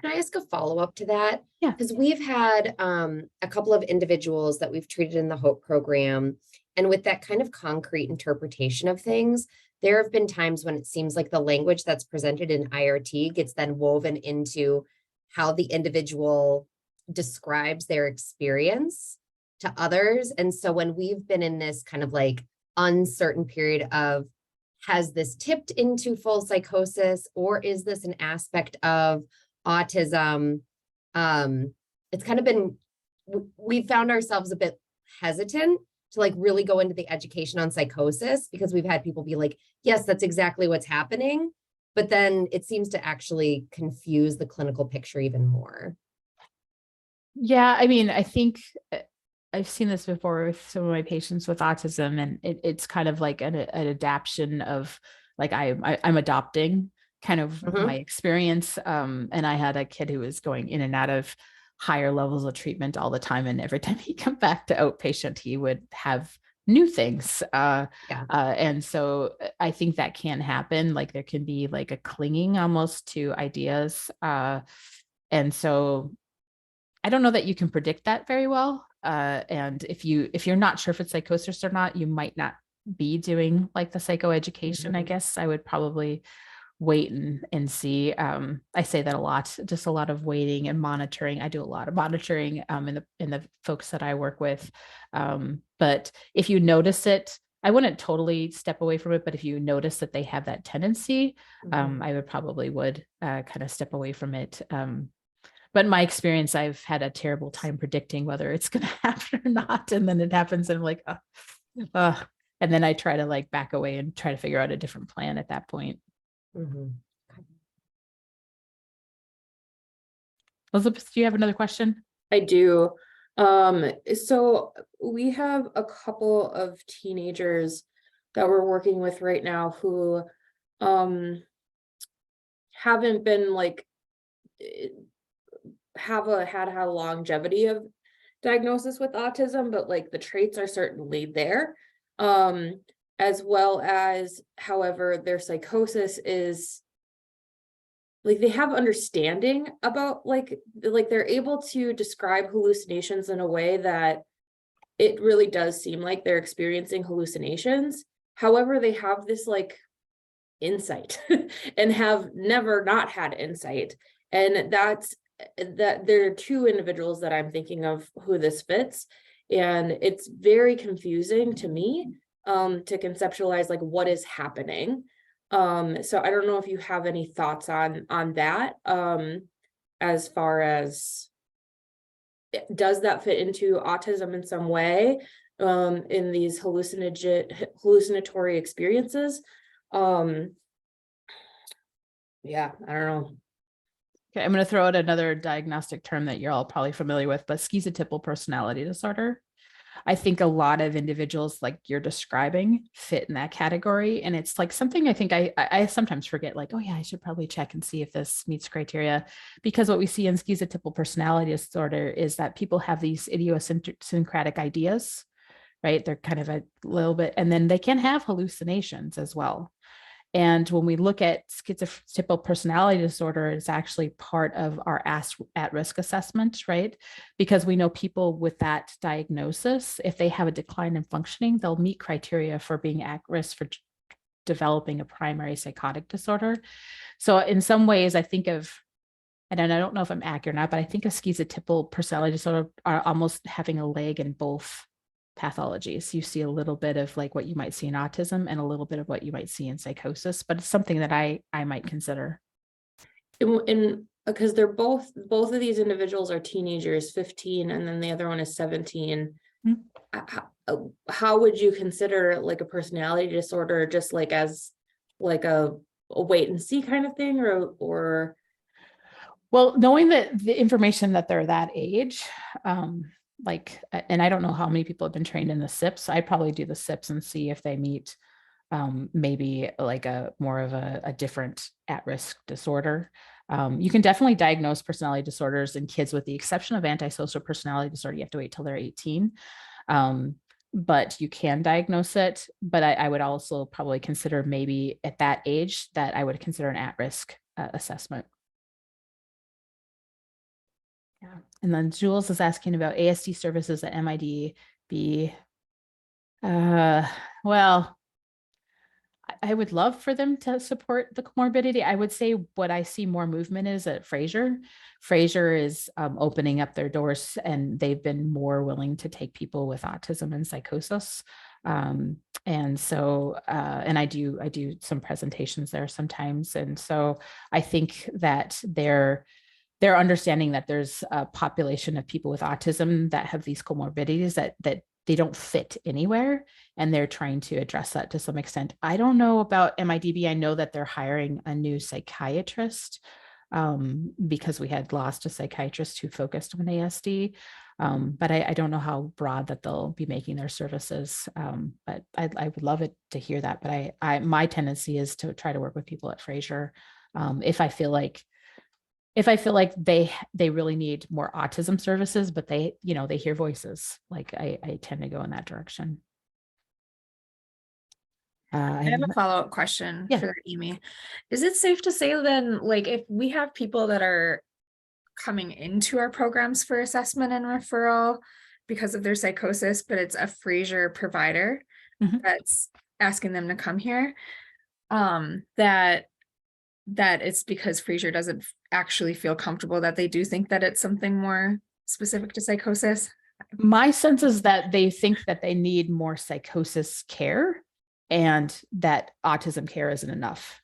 Speaker 14: Can I ask a follow-up to that?
Speaker 13: Yeah.
Speaker 14: Because we've had a couple of individuals that we've treated in the HOPE program, and with that kind of concrete interpretation of things, there have been times when it seems like the language that's presented in IRT gets then woven into how the individual describes their experience to others. And so when we've been in this kind of like uncertain period of, has this tipped into full psychosis, or is this an aspect of autism? It's kind of been, we found ourselves a bit hesitant to like really go into the education on psychosis, because we've had people be like, yes, that's exactly what's happening. But then it seems to actually confuse the clinical picture even more.
Speaker 13: Yeah, I mean, I think I've seen this before with some of my patients with autism, and it's kind of like an adaptation of, like, I'm adopting kind of my experience. And I had a kid who was going in and out of higher levels of treatment all the time. And every time he come back to outpatient, he would have new things. And so I think that can happen. Like, there can be like a clinging almost to ideas. And so I don't know that you can predict that very well. And if you're not sure if it's psychosis or not, you might not be doing like the psychoeducation. I guess I would probably wait and see. I say that a lot, just a lot of waiting and monitoring. I do a lot of monitoring in the folks that I work with. But if you notice it, I wouldn't totally step away from it, but if you notice that they have that tendency, I would probably kind of step away from it. But in my experience, I've had a terrible time predicting whether it's going to happen or not. And then it happens and I'm like, and then I try to like back away and try to figure out a different plan at that point. Elizabeth, do you have another question?
Speaker 7: I do. So we have a couple of teenagers that we're working with right now who haven't been like had a longevity of diagnosis with autism, but like the traits are certainly there. As well as, however, their psychosis is like, they have understanding about like they're able to describe hallucinations in a way that it really does seem like they're experiencing hallucinations. However, they have this like insight and have never not had insight. And that there are two individuals that I'm thinking of who this fits. And it's very confusing to me to conceptualize like what is happening. So I don't know if you have any thoughts on that, as far as, does that fit into autism in some way, in these hallucinatory experiences? Yeah, I don't know.
Speaker 13: Okay, I'm going to throw out another diagnostic term that you're all probably familiar with, but schizotypal personality disorder. I think a lot of individuals like you're describing fit in that category. And it's like something I think I sometimes forget, like, oh yeah, I should probably check and see if this meets criteria. Because what we see in schizotypal personality disorder is that people have these idiosyncratic ideas, right? They're kind of a little bit, and then they can have hallucinations as well. And when we look at schizotypal personality disorder, it's actually part of our at-risk assessment, right? Because we know people with that diagnosis, if they have a decline in functioning, they'll meet criteria for being at risk for developing a primary psychotic disorder. So in some ways, I think of, and I don't know if I'm accurate or not, but I think of schizotypal personality disorder are almost having a leg in both pathologies. You see a little bit of like what you might see in autism and a little bit of what you might see in psychosis, but it's something that I might consider.
Speaker 7: And because they're both of these individuals are teenagers, 15, and then the other one is 17. How would you consider like a personality disorder, just like as like a wait and see kind of thing, or?
Speaker 13: Well, knowing that the information that they're that age, like, and I don't know how many people have been trained in the SIPs. I'd probably do the SIPs and see if they meet maybe like a more of a different at-risk disorder. You can definitely diagnose personality disorders in kids with the exception of antisocial personality disorder. You have to wait till they're 18. But you can diagnose it. But I would also probably consider maybe at that age that I would consider an at-risk assessment. Yeah. And then Jules is asking about ASD services at MIDB. Well, I would love for them to support the comorbidity. I would say what I see more movement is at Fraser. Fraser is opening up their doors, and they've been more willing to take people with autism and psychosis. And so, and I do some presentations there sometimes. And so I think that they're understanding that there's a population of people with autism that have these comorbidities that they don't fit anywhere, and they're trying to address that to some extent. I don't know about MIDB. I know that they're hiring a new psychiatrist because we had lost a psychiatrist who focused on ASD, but I don't know how broad that they'll be making their services. But I would love it to hear that. But my tendency is to try to work with people at Fraser if I feel like they really need more autism services, but they hear voices. Like I tend to go in that direction.
Speaker 15: I have a follow-up question for that, Amy. Is it safe to say then, like, if we have people that are coming into our programs for assessment and referral because of their psychosis, but it's a Fraser provider that's asking them to come here, that it's because Fraser doesn't actually feel comfortable, that they do think that it's something more specific to psychosis?
Speaker 13: My sense is that they think that they need more psychosis care and that autism care isn't enough,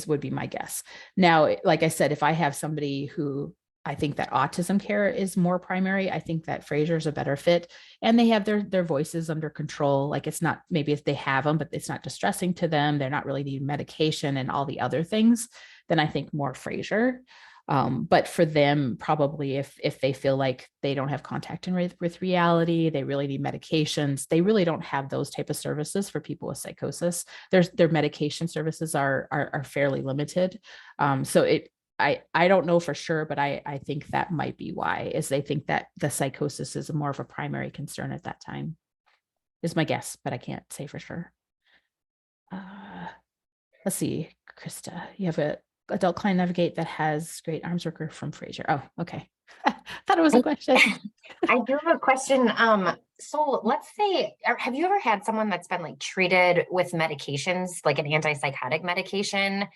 Speaker 13: would be my guess. Now, like I said, if I have somebody who I think that autism care is more primary, I think that Fraser's a better fit, and they have their voices under control. Like it's not, maybe if they have them, but it's not distressing to them, they're not really needing medication and all the other things, then I think more Fraser. But for them, probably if they feel like they don't have contact with reality, they really need medications, they really don't have those type of services for people with psychosis. Their medication services are fairly limited. So I don't know for sure, but I think that might be why, is they think that the psychosis is more of a primary concern at that time, is my guess, but I can't say for sure. Let's see, Krista, you have a adult client navigate that has great arms worker from Fraser. Oh, okay. Thought it was a question.
Speaker 8: I do have a question. So let's say, have you ever had someone that's been like treated with medications, like an antipsychotic medication?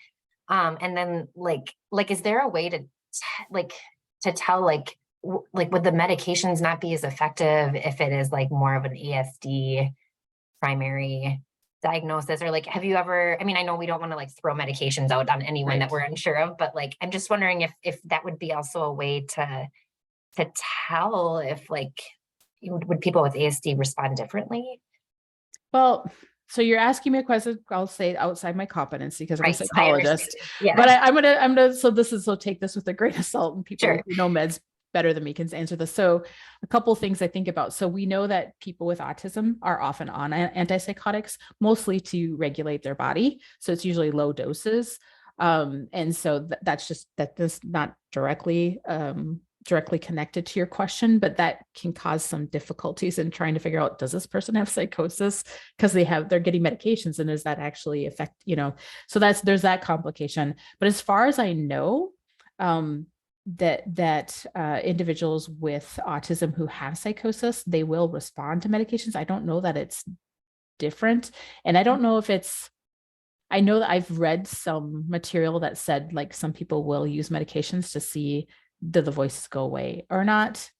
Speaker 8: And then like, is there a way to tell like would the medications not be as effective if it is like more of an ASD primary diagnosis? Or like, have you ever, I mean, I know we don't want to like throw medications out on anyone that we're unsure of, but like, I'm just wondering if that would be also a way to tell if like, would people with ASD respond differently?
Speaker 13: Well, So you're asking me a question, I'll say outside my competency because I'm a
Speaker 14: Right, I
Speaker 13: psychologist,
Speaker 14: understand. Yeah.
Speaker 13: but I'm gonna, so take this with a grain of salt, and people
Speaker 14: Sure.
Speaker 13: who know meds better than me can answer this. So a couple things I think about. So we know that people with autism are often on antipsychotics, mostly to regulate their body. So it's usually low doses. And so that's not directly connected to your question, but that can cause some difficulties in trying to figure out, does this person have psychosis? Because they're getting medications, and does that actually affect, so there's that complication. But as far as I know, that individuals with autism who have psychosis, they will respond to medications. I don't know that it's different. And I don't know if I know that I've read some material that said like some people will use medications to see do the voices go away or not,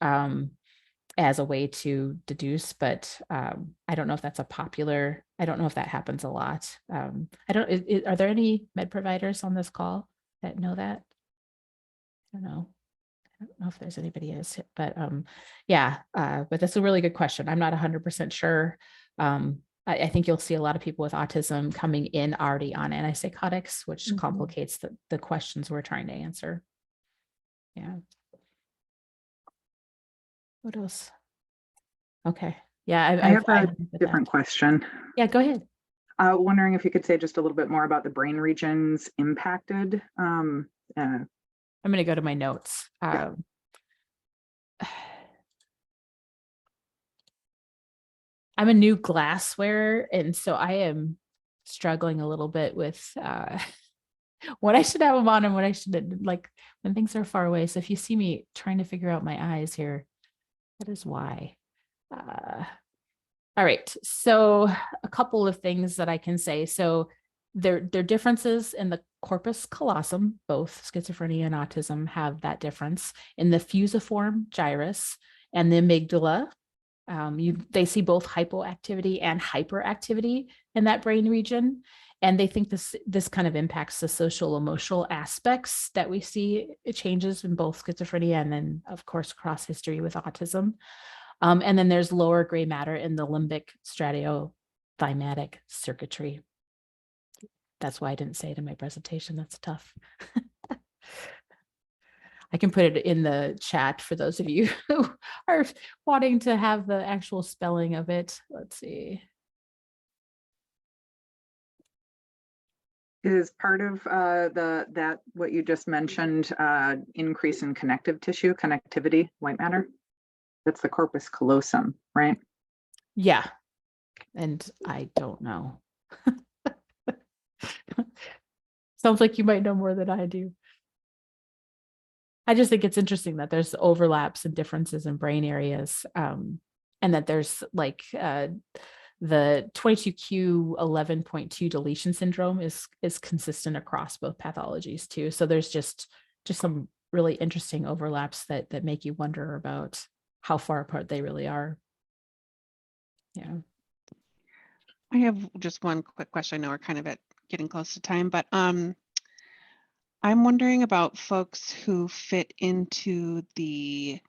Speaker 13: as a way to deduce, but I don't know if that's I don't know if that happens a lot. Are there any med providers on this call that know that? I don't know if there's anybody else, but yeah, but that's a really good question. I'm not 100% sure. I think you'll see a lot of people with autism coming in already on antipsychotics, which complicates the questions we're trying to answer. Yeah. What else? Okay. Yeah.
Speaker 4: I have a different question.
Speaker 13: Yeah, go ahead.
Speaker 4: Wondering if you could say just a little bit more about the brain regions impacted.
Speaker 13: I'm going to go to my notes.
Speaker 4: Yeah.
Speaker 13: I'm a new glassware, and so I am struggling a little bit with what I should have them on and what I shouldn't, like when things are far away. So if you see me trying to figure out my eyes here, that is why. All right. So a couple of things that I can say. So there are differences in the corpus callosum. Both schizophrenia and autism have that difference in the fusiform gyrus and the amygdala. They see both hypoactivity and hyperactivity in that brain region. And they think this kind of impacts the social emotional aspects that we see. It changes in both schizophrenia and then, of course, cross history with autism. And then there's lower gray matter in the limbic stratothymatic circuitry. That's why I didn't say it in my presentation. That's tough. I can put it in the chat for those of you who are wanting to have the actual spelling of it. Let's see.
Speaker 4: Is part of that what you just mentioned, increase in connective tissue, connectivity, white matter? That's the corpus callosum, right?
Speaker 13: Yeah. And I don't know. Sounds like you might know more than I do. I just think it's interesting that there's overlaps and differences in brain areas, and that there's like the 22q11.2 deletion syndrome is consistent across both pathologies too. So there's just some really interesting overlaps that make you wonder about how far apart they really are. Yeah.
Speaker 10: I have just one quick question. I know we're kind of getting close to time, but I'm wondering about folks who fit into the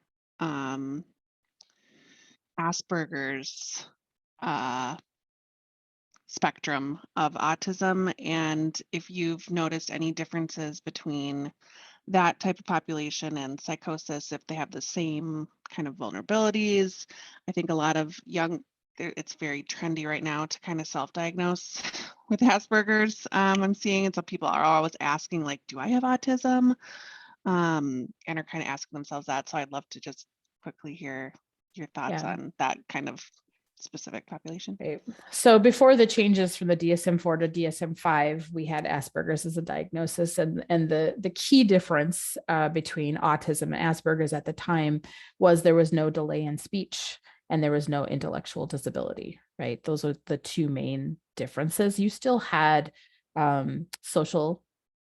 Speaker 10: Asperger's spectrum of autism, and if you've noticed any differences between that type of population and psychosis, if they have the same kind of vulnerabilities. I think a lot of it's very trendy right now to kind of self-diagnose with Asperger's, I'm seeing, and so people are always asking like, do I have autism? And are kind of asking themselves that. So I'd love to just quickly hear your thoughts on that kind of specific population.
Speaker 13: Okay. So before the changes from the DSM-4 to DSM-5, we had Asperger's as a diagnosis, and the key difference between autism and Asperger's at the time was there was no delay in speech and there was no intellectual disability, right? Those are the two main differences. You still had social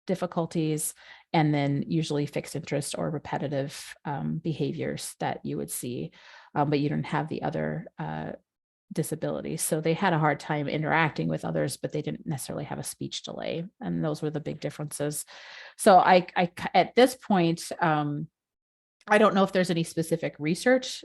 Speaker 13: difficulties and then usually fixed interest or repetitive behaviors that you would see, but you didn't have the other disabilities. So they had a hard time interacting with others, but they didn't necessarily have a speech delay. And those were the big differences. So I at this point, I don't know if there's any specific research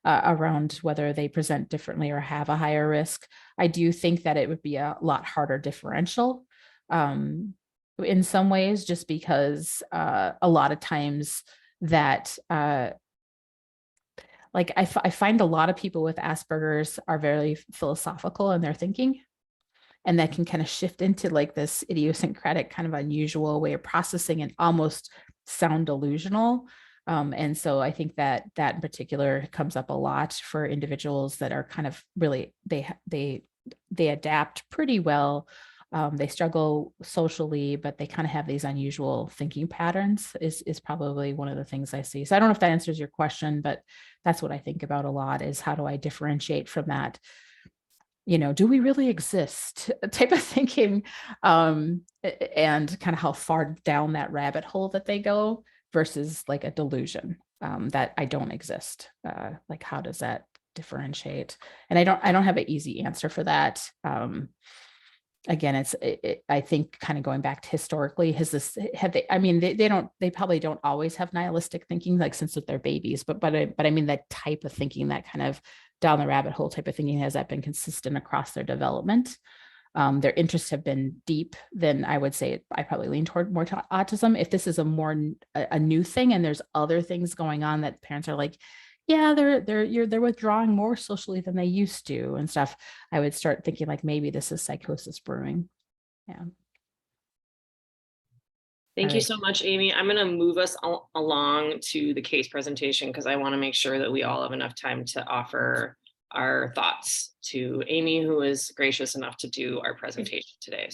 Speaker 13: around whether they present differently or have a higher risk. I do think that it would be a lot harder differential in some ways, just because a lot of times that like I find a lot of people with Asperger's are very philosophical in their thinking. And that can kind of shift into like this idiosyncratic kind of unusual way of processing and almost sound delusional. And so I think that in particular comes up a lot for individuals that are kind of really, they adapt pretty well. They struggle socially, but they kind of have these unusual thinking patterns is probably one of the things I see. So I don't know if that answers your question, but that's what I think about a lot, is how do I differentiate from that, do we really exist type of thinking, and kind of how far down that rabbit hole that they go versus like a delusion that I don't exist. Like, how does that differentiate? And I don't have an easy answer for that. Again, I think kind of going back to historically, they probably don't always have nihilistic thinking, like since they're babies, but I mean that type of thinking, that kind of down the rabbit hole type of thinking, has that been consistent across their development? Their interests have been deep, then I would say I probably lean toward more to autism. If this is a new thing and there's other things going on that parents are like, yeah, they're withdrawing more socially than they used to and stuff, I would start thinking like maybe this is psychosis brewing. Yeah.
Speaker 1: Thank you so much, Amy. I'm going to move us along to the case presentation because I want to make sure that we all have enough time to offer our thoughts to Amy, who is gracious enough to do our presentation today.